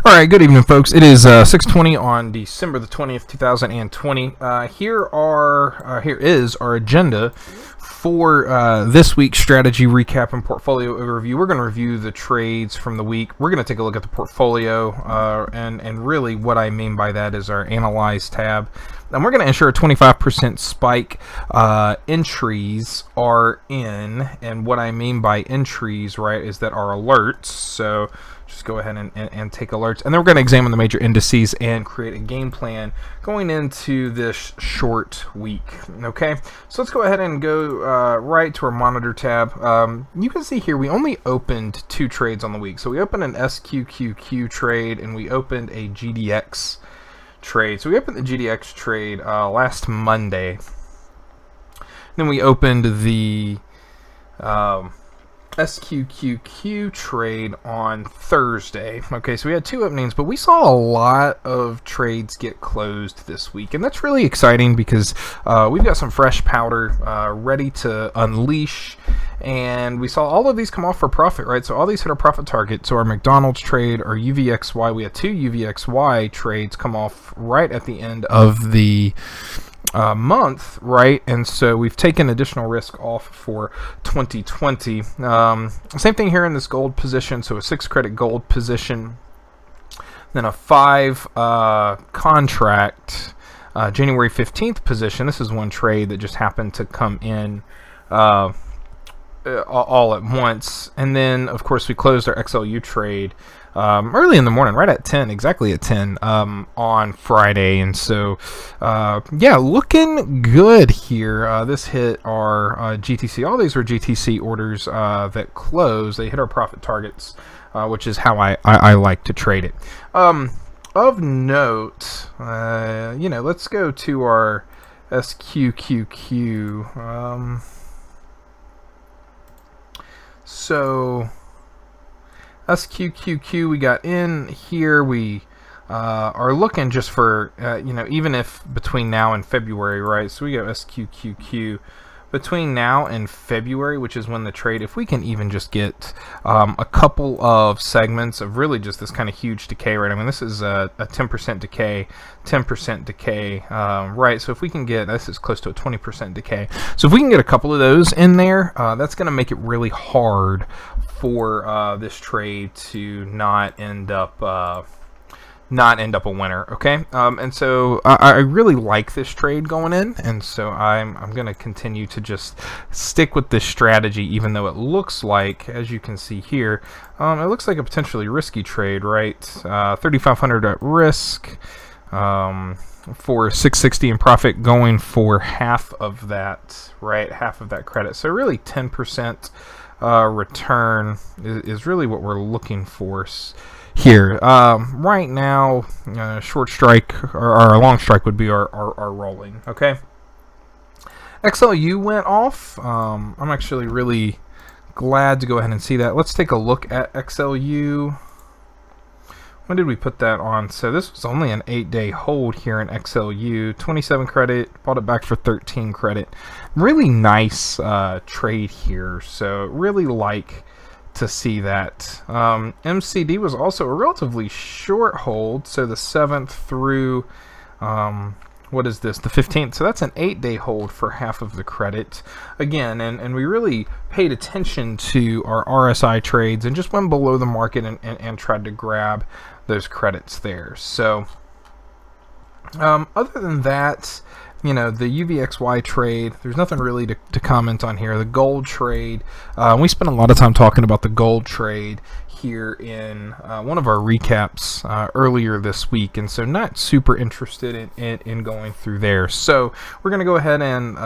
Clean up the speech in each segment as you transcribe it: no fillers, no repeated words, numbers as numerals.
All right, good evening, folks. It is 6:20 on December the 20th, 2020. Here is our agenda for this week's strategy recap and portfolio overview. We're going to review the trades from the week. We're going to take a look at the portfolio, and really what I mean by that is our Analyze tab. And we're going to ensure a 25% spike. Entries are in, and what I mean by entries, right, is that our alerts. So just go ahead and take alerts, and then we're going to examine the major indices and create a game plan going into this short week. Okay, so let's go ahead and go right to our monitor tab. You can see here we only opened 2 trades on the week. So we opened an SQQQ trade and we opened a GDX trade. So we opened the GDX trade last Monday. Then we opened the SQQQ trade on Thursday. Okay, so we had 2 openings, but we saw a lot of trades get closed this week, and that's really exciting because we've got some fresh powder ready to unleash, and we saw all of these come off for profit, right? So all these hit our profit target. So our McDonald's trade, our UVXY, we had 2 UVXY trades come off right at the end of the month, right? And so we've taken additional risk off for 2020. Same thing here in this gold position. So a 6 credit gold position, then a 5 contract January 15th position. This is one trade that just happened to come in all at once. And then of course we closed our XLU trade early in the morning, right at 10, exactly at 10 on Friday. And so yeah, looking good here. This hit our GTC. All these were GTC orders that closed. They hit our profit targets, which is how I like to trade it. Of note, let's go to our SQQQ. So SQQQ, we got in here. We are looking just for, even if between now and February, right? So we got SQQQ between now and February, which is when the trade, if we can even just get a couple of segments of really just this kind of huge decay, right? I mean, this is a 10% decay, 10% decay, right? So if we can get, this is close to a 20% decay. So if we can get a couple of those in there, that's going to make it really hard for this trade to not end up a winner. Okay, and so I really like this trade going in, and so I'm going to continue to just stick with this strategy, even though it looks like, as you can see here, it looks like a potentially risky trade, right? 3,500 at risk for 660 in profit, going for half of that, right? Half of that credit. So really 10% return is really what we're looking for here. Right now, short strike or long strike would be our rolling. Okay. XLU went off. I'm actually really glad to go ahead and see that. Let's take a look at XLU. When did we put that on? So this was only an 8-day hold here in XLU. 27 credit, bought it back for 13 credit. Really nice trade here. So really like to see that. MCD was also a relatively short hold. So the 7th through, what is this? The 15th. So that's an 8-day hold for half of the credit. Again, and we really paid attention to our RSI trades and just went below the market and tried to grab those credits there. So other than that, the UVXY trade, there's nothing really to comment on here. The gold trade, we spent a lot of time talking about the gold trade here in one of our recaps earlier this week, and so not super interested in going through there. So we're going to go ahead and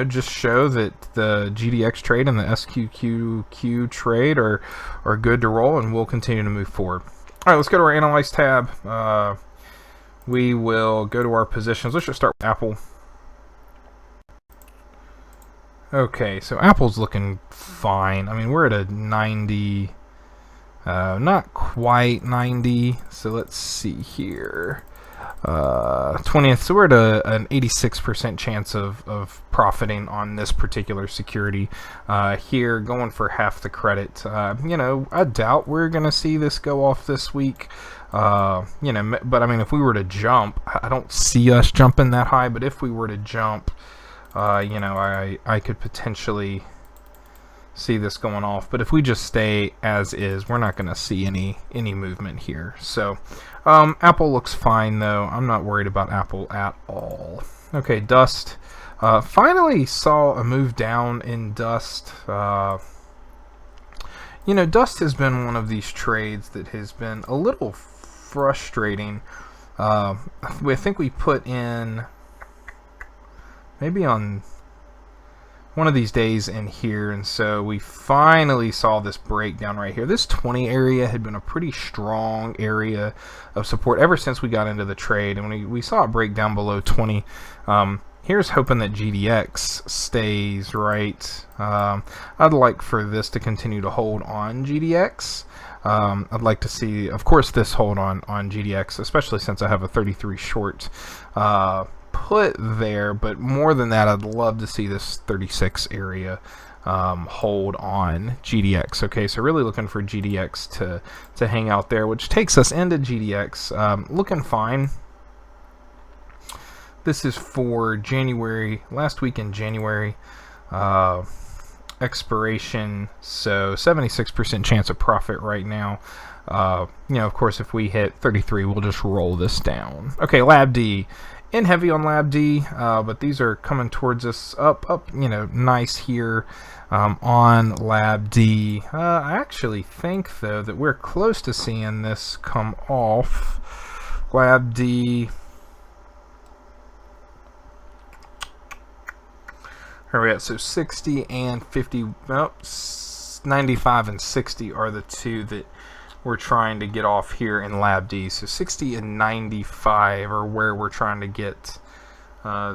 just show that the GDX trade and the SQQQ trade are good to roll, and we'll continue to move forward. All right, let's go to our Analyze tab. We will go to our positions. Let's just start with Apple. Okay, so Apple's looking fine. I mean, we're at a 90, not quite 90. So let's see here. 20th. So we're at an 86% chance of profiting on this particular security here, going for half the credit. I doubt we're going to see this go off this week. But I mean, if we were to jump, I don't see us jumping that high, but if we were to jump, I could potentially see this going off. But if we just stay as is, we're not going to see any movement here. So Apple looks fine though. I'm not worried about Apple at all. Okay, Dust finally saw a move down in Dust. Dust has been one of these trades that has been a little frustrating. I think we put in maybe on one of these days in here, and so we finally saw this breakdown right here. This 20 area had been a pretty strong area of support ever since we got into the trade, and when we saw it break down below 20. Here's hoping that GDX stays right. I'd like for this to continue to hold on GDX. I'd like to see, of course, this hold on GDX, especially since I have a 33 short put there, but more than that, I'd love to see this 36 area hold on GDX. Okay, so really looking for GDX to hang out there, which takes us into GDX. Looking fine. This is for January, last week in January, expiration, so 76% chance of profit right now. Of course, if we hit 33, we'll just roll this down. Okay, Lab D. In heavy on Lab D, but these are coming towards us up, nice here on Lab D. I actually think, though, that we're close to seeing this come off. Lab D. Where are we at? So 60 and 50, 95 and 60 are the two that we're trying to get off here in Lab D. So 60 and 95 are where we're trying to get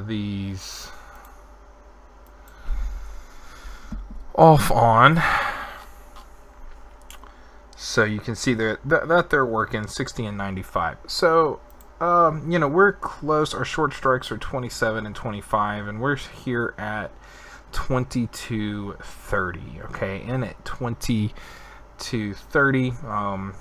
these off on. So you can see that they're working 60 and 95. So we're close. Our short strikes are 27 and 25, and we're here at 22.30. Okay, in at 22.30.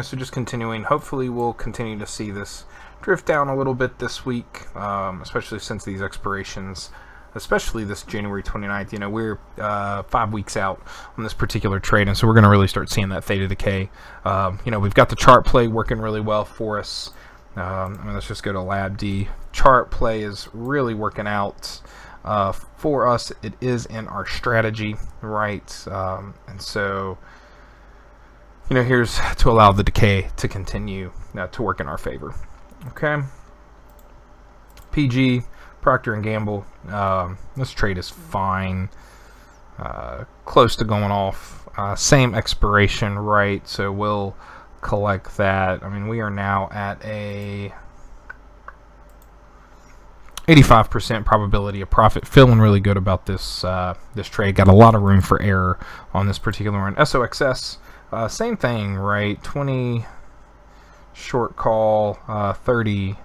So just continuing. Hopefully, we'll continue to see this drift down a little bit this week, especially since these expirations, especially this January 29th. We're 5 weeks out on this particular trade, and so we're going to really start seeing that theta decay. We've got the chart play working really well for us. Let's just go to Lab D. Chart play is really working out for us. It is in our strategy, right? And so, here's to allow the decay to continue to work in our favor. Okay. PG, Procter and Gamble. This trade is fine. Close to going off. Same expiration, right? So we'll collect that. We are now at a 85% probability of profit. Feeling really good about this this trade. Got a lot of room for error on this particular one. SOXS, same thing, right? 20 short call, 30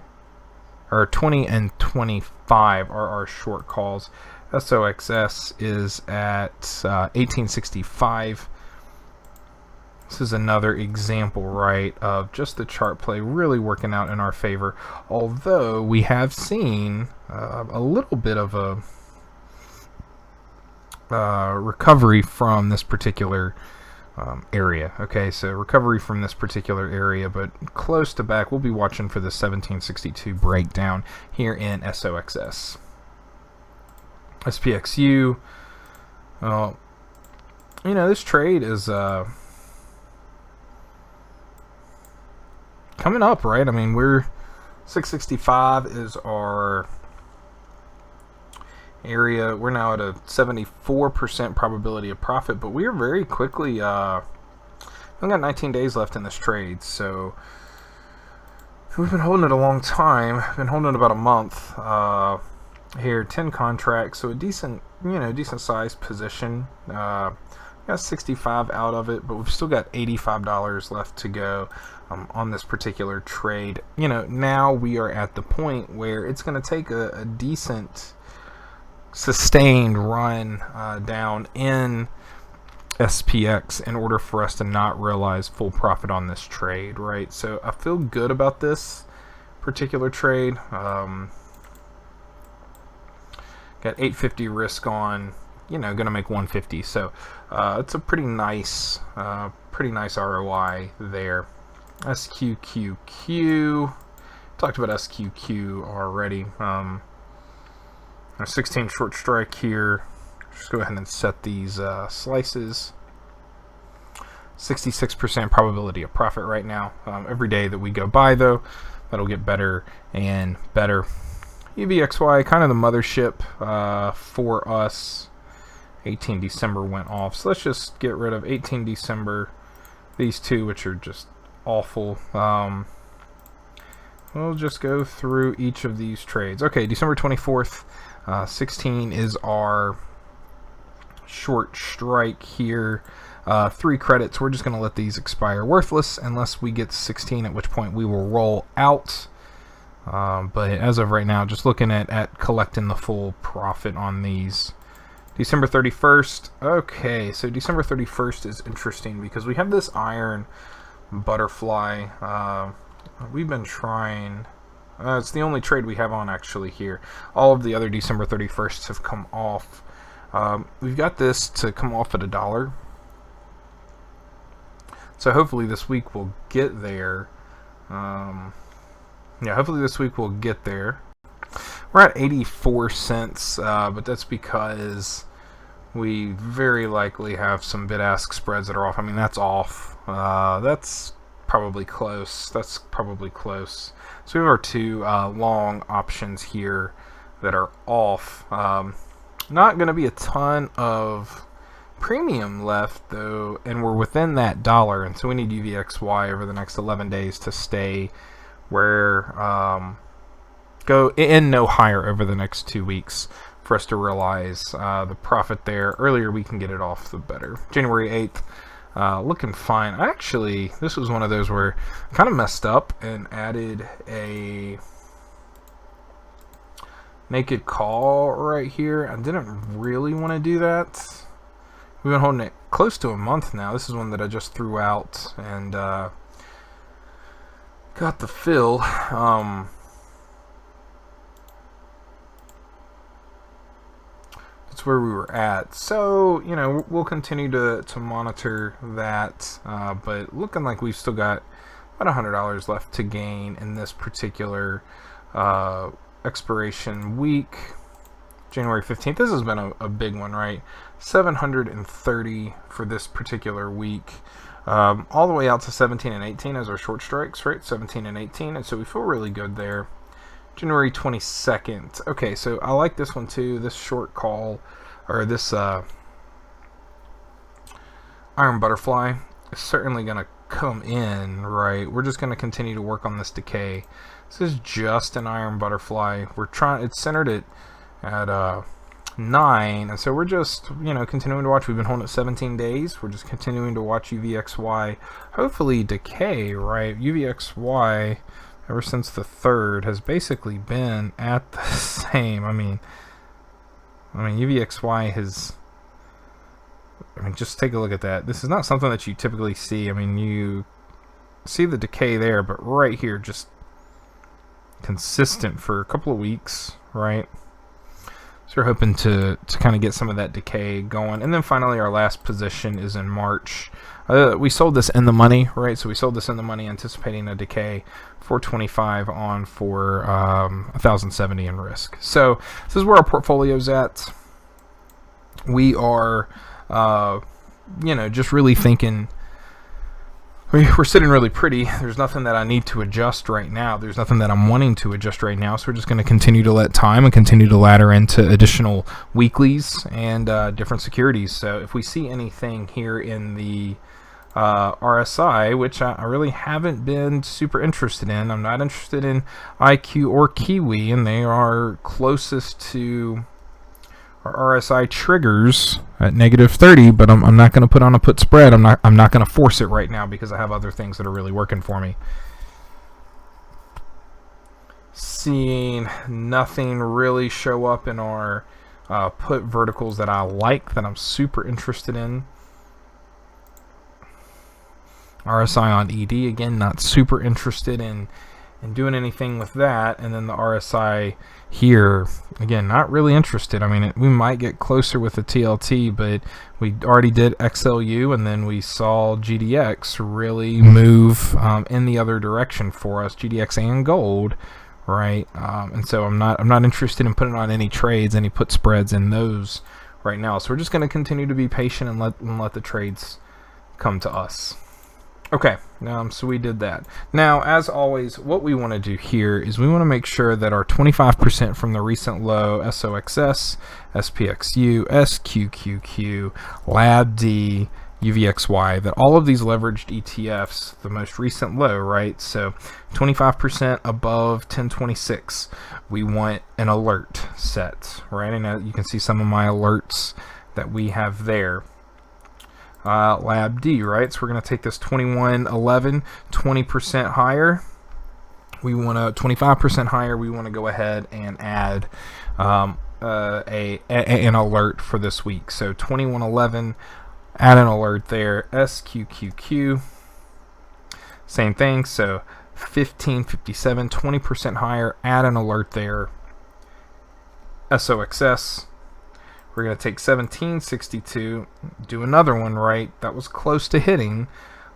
or 20 and 25 are our short calls. SOXS is at 1865. This is another example, right, of just the chart play really working out in our favor. Although we have seen a little bit of a recovery from this particular area. Okay, so recovery from this particular area, but close to back. We'll be watching for the 1762 breakdown here in SOXS. SPXU. Well, this trade is coming up, right? We're 665 is our area. We're now at a 74% probability of profit, but we are very quickly we've got 19 days left in this trade, so we've been holding it a long time. Been holding it about a month here. 10 contracts, so a decent sized position. Got 65 out of it, but we've still got $85 left to go on this particular trade. You know, now we are at the point where it's going to take a decent sustained run down in SPX in order for us to not realize full profit on this trade, right? So I feel good about this particular trade. Got 850 risk on, you know, gonna make 150, so it's a pretty nice ROI there. SQQQ, talked about SQQ already. Our 16 short strike here. Just go ahead and set these slices. 66% probability of profit right now. Every day that we go by, though, that'll get better and better. UVXY, kind of the mothership for us. 18 December went off, so let's just get rid of 18 December. These two, which are just awful. We'll just go through each of these trades. Okay, December 24th, 16 is our short strike here. 3 credits. We're just going to let these expire worthless unless we get 16, at which point we will roll out. But as of right now, just looking at collecting the full profit on these. December 31st. Okay, so December 31st is interesting because we have this iron butterfly. We've been trying. It's the only trade we have on actually here. All of the other December 31sts have come off. We've got this to come off at $1. So hopefully this week we'll get there. Yeah, hopefully this week we'll get there. We're at 84 cents, but that's because we very likely have some bid-ask spreads that are off. I mean, that's off. That's probably close. That's probably close. So we have our 2 long options here that are off. Not going to be a ton of premium left, though, and we're within that $1, and so we need UVXY over the next 11 days to stay where go in no higher over the next 2 weeks for us to realize the profit there. Earlier we can get it off, the better. January 8th, looking fine. Actually, this was one of those where I kind of messed up and added a naked call right here. I didn't really want to do that. We've been holding it close to a month now. This is one that I just threw out and got the fill. That's where we were at. So, you know, we'll continue to monitor that. But looking like we've still got about $100 left to gain in this particular expiration week. January 15th. This has been a big one, right? 730 for this particular week. All the way out to 17 and 18 as our short strikes, right? 17 and 18. And so we feel really good there. January 22nd. Okay, so I like this one too. This short call, or this iron butterfly is certainly going to come in, right? We're just going to continue to work on this decay. This is just an iron butterfly. We're trying, it's centered at 9, and so we're just, you know, continuing to watch. We've been holding it 17 days. We're just continuing to watch UVXY hopefully decay, right? UVXY ever since the 3rd has basically been at the same. I mean UVXY has, just take a look at that. This is not something that you typically see. I mean, you see the decay there, but right here just consistent for a couple of weeks, right? So we're hoping to kind of get some of that decay going. And then finally our last position is in March. We sold this in the money, right? So we sold this in the money anticipating a decay, 425 on for 1,070 in risk. So this is where our portfolio's at. We are, just really thinking, we're sitting really pretty. There's nothing that I need to adjust right now. There's nothing that I'm wanting to adjust right now. So we're just going to continue to let time and continue to ladder into additional weeklies and different securities. So if we see anything here in the RSI, which I really haven't been super interested in. I'm not interested in IQ or Kiwi, and they are closest to Our RSI triggers at -30, but I'm not going to put on a put spread. I'm not going to force it right now because I have other things that are really working for me. Seeing nothing really show up in our put verticals that I like, that I'm super interested in. RSI on ED, again, not super interested in doing anything with that. And then the RSI here, again, not really interested. I mean, we might get closer with the TLT, but we already did XLU, and then we saw GDX really move in the other direction for us, GDX and gold, right? And so I'm not interested in putting on any trades, any put spreads in those right now. So we're just going to continue to be patient and let the trades come to us. Okay, so we did that. Now, as always, what we want to do here is we want to make sure that our 25% from the recent low, SOXS, SPXU, SQQQ, LABD, UVXY, that all of these leveraged ETFs, the most recent low, right? So 25% above 1026, we want an alert set, right? And you can see some of my alerts that we have there. LABD, right? So we're going to take this 2111, 20% higher. We want to 25% higher. We want to go ahead and add an alert for this week. So 2111, add an alert there. SQQQ, same thing. So 1557, 20% higher, add an alert there. SOXS, we're going to take 1762, do another one, right? That was close to hitting.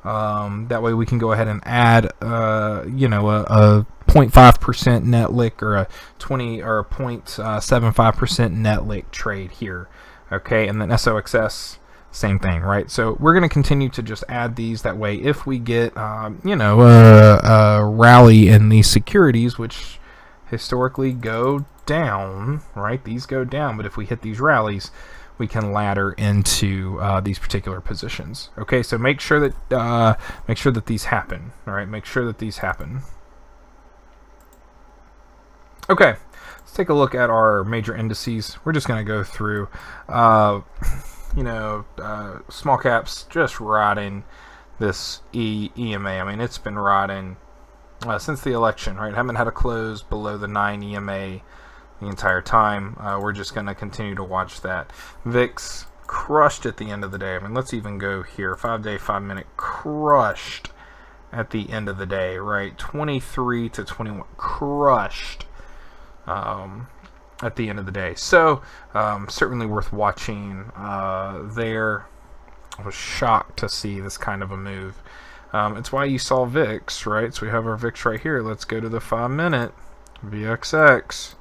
That way we can go ahead and add, a 0.5% net lick or a 0.75% net lick trade here. Okay, and then SOXS, same thing, right? So we're going to continue to just add these. That way, if we get, a rally in these securities, which historically go down, right? These go down, but if we hit these rallies, we can ladder into these particular positions. Okay, so make sure that these happen. All right, make sure that these happen. Okay, let's take a look at our major indices. We're just going to go through, small caps just riding this EMA. I mean, it's been riding since the election, right? Haven't had a close below the 9 EMA the entire time. We're just going to continue to watch that. VIX crushed at the end of the day. I mean, let's even go here. 5-day, 5-minute crushed at the end of the day, right? 23 to 21 crushed at the end of the day. So certainly worth watching there. I was shocked to see this kind of a move. It's why you saw VIX, right? So we have our VIX right here. Let's go to the 5-minute VXX.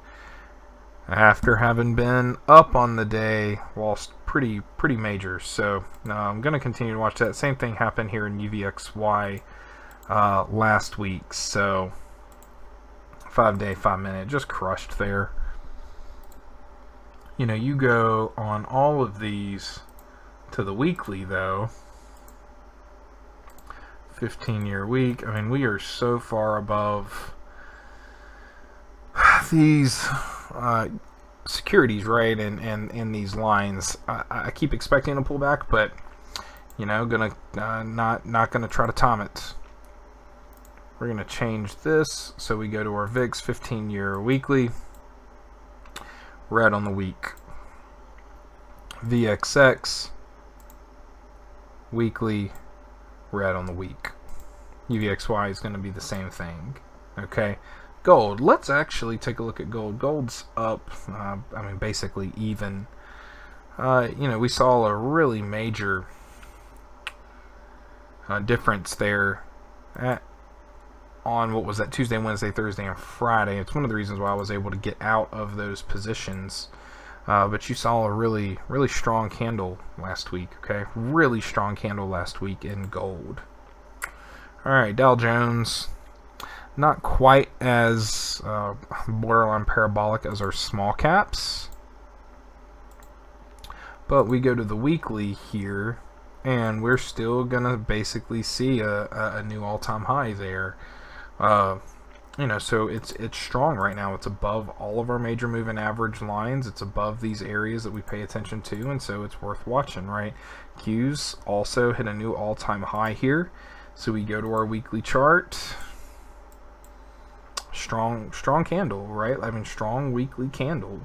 After having been up on the day, lost pretty major. So I'm going to continue to watch that. Same thing happened here in UVXY last week. So 5-day, 5-minute, just crushed there. You know, you go on all of these to the weekly though. 15-year week. I mean, we are so far above these securities, right? And these lines. I keep expecting a pullback, but gonna not gonna try to time it. We're gonna change this so we go to our VIX 15-year weekly. Red on the week. VXX weekly, red on the week. UVXY is going to be the same thing. Okay, gold. Let's actually take a look at gold. Gold's up. Basically even. We saw a really major difference there on what was that, Tuesday, Wednesday, Thursday, and Friday. It's one of the reasons why I was able to get out of those positions. But you saw a really strong candle last week. Okay, really strong candle last week in gold. All right, Dow Jones, not quite as borderline parabolic as our small caps, but we go to the weekly here, and we're still gonna basically see a new all-time high there. so it's strong right now. It's above all of our major moving average lines. It's above these areas that we pay attention to, and so it's worth watching, right? Q's also hit a new all-time high here. So we go to our weekly chart. Strong candle, right? I mean, strong weekly candle.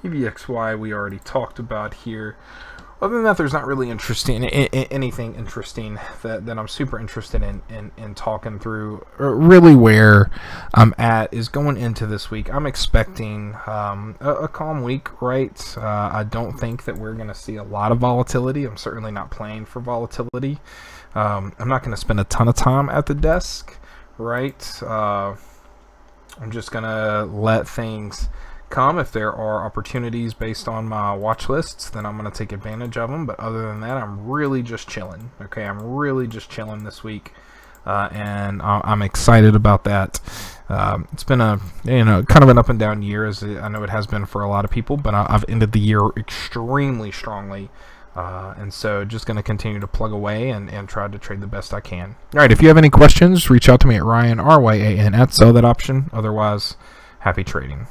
EVXY we already talked about here. Other than that, there's not really anything interesting that I'm super interested in talking through. Really, where I'm at is going into this week. I'm expecting a calm week, right? I don't think that we're going to see a lot of volatility. I'm certainly not playing for volatility. I'm not going to spend a ton of time at the desk, right? I'm just going to let things come. If there are opportunities based on my watch lists, then I'm going to take advantage of them. But other than that, I'm really just chilling. Okay, I'm really just chilling this week, and I'm excited about that. It's been a kind of an up and down year, as I know it has been for a lot of people. But I've ended the year extremely strongly. And so just going to continue to plug away and try to trade the best I can. All right, if you have any questions, reach out to me at Ryan, RYAN, at Sell That Option. Otherwise, happy trading.